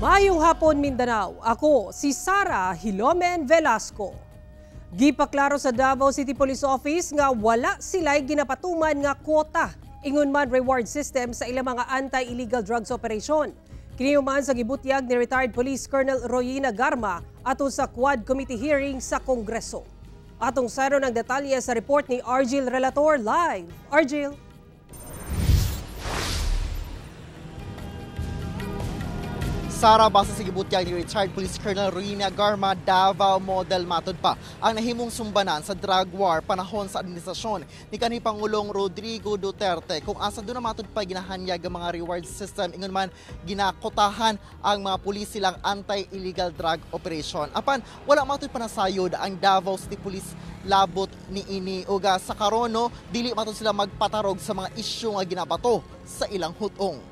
Maayong hapon Mindanao, ako si Sara Hilomen Velasco. Gipaklaro sa Davao City Police Office nga wala sila'y ginapatuman nga kwota ingon man reward system sa ilang mga anti-illegal drugs operation. Kiniuman sa gibutyag ni retired Police Colonel Royina Garma ato sa Quad Committee hearing sa Kongreso. Atong saro ng detalye sa report ni Argil Relator live. Argil. Sara, base sa gibutyag ni retired Police Colonel Royina Garma, Davao model matod pa ang nahimong sumbanan sa drug war panahon sa administrasyon ni kanhi Pangulong Rodrigo Duterte kung asa doon na matod pa ginahanyag ang mga reward system ingon man ginakotahan ang mga pulis silang anti-illegal drug operation. Apan wala matod pa nasayod ang Davao City Police labot ni ini uga sa karono dili matod sila magpatarog sa mga isyu nga ginabato sa ilang hutong.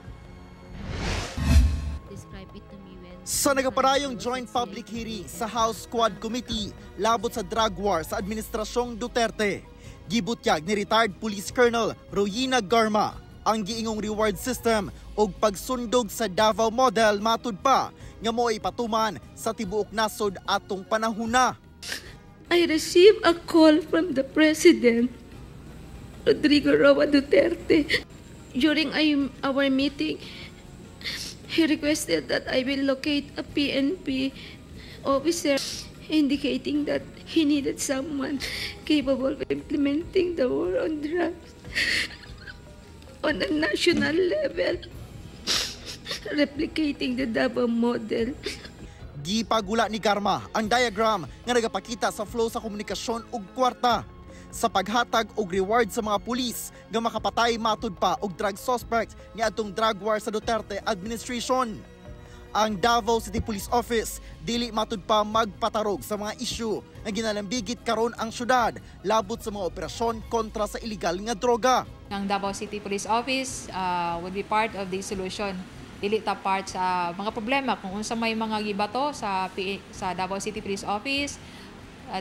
Sa nagaparayong joint public hearing sa House Quad Committee labot sa drug war sa administrasyong Duterte, gibutyag ni retired Police Colonel Royina Garma ang giingong reward system o pagsundog sa Davao model matud pa nga mo'y patuman sa tibuok nasod atong panahuna. I received a call from the President, Rodrigo Roa Duterte. During our meeting, he requested that I will locate a PNP officer, indicating that he needed someone capable of implementing the war on drugs on a national level, replicating the Davao model. Gipagula ni Garma ang diagram nga nagapakita sa flow sa komunikasyon ug kwarta sa paghatag og reward sa mga pulis nga makapatay matud pa og drug suspect ni atong drug war sa Duterte administration. Ang Davao City Police Office dili matud pa magpatarog sa mga isyu nga ginalambigit karon ang syudad labot sa mga operasyon kontra sa illegal nga droga. Ang Davao City Police Office would be part of the solution. Dili ta part sa mga problema kung unsa may mga gibato sa Davao City Police Office.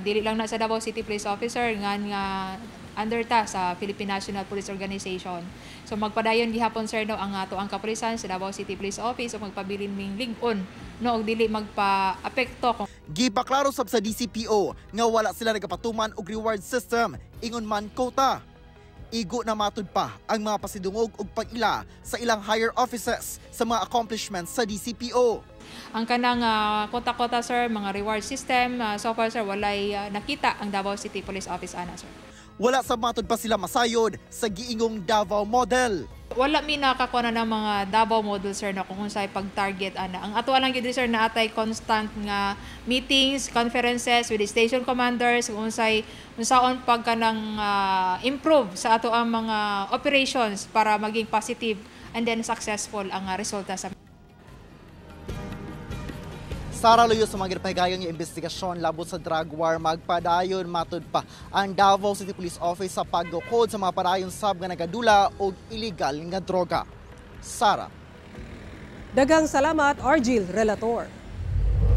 Dili lang na sa Davao City Police Officer nga under ta sa Philippine National Police Organization. So magpadayon gihapon sir no ang ato ang kapulisan sa Davao City Police Office o magpabilin ming lig-on no og dili magpa-apekto. Gipaklaro sab sa DCPO nga wala sila nagapatuman og reward system ingon man quota. Igo na matud pa ang mga pasidungog og pag-ila sa ilang higher officers sa mga accomplishments sa DCPO. Ang kanang kota-kota sir, mga reward system, so far sir, walay nakita ang Davao City Police Office ana sir. Wala sa matod pa sila masayod sa giingong Davao model. Wala mi nakakuha na ng mga Davao model sir na kung unsay pag-target ana. Ang ato lang gid sir na atay constant nga meetings, conferences with the station commanders kung unsaon pag kanang improve sa ato ang mga operations para maging positive and then successful ang resulta sa Sara, luyo sa mga ginapahigayong yung investigasyon labot sa drug war, magpadayon matud pa ang Davao City Police Office sa paggukod sa mga padayon sab nga nagadula o illegal nga droga. Sara. Daghang salamat, Argil Relator.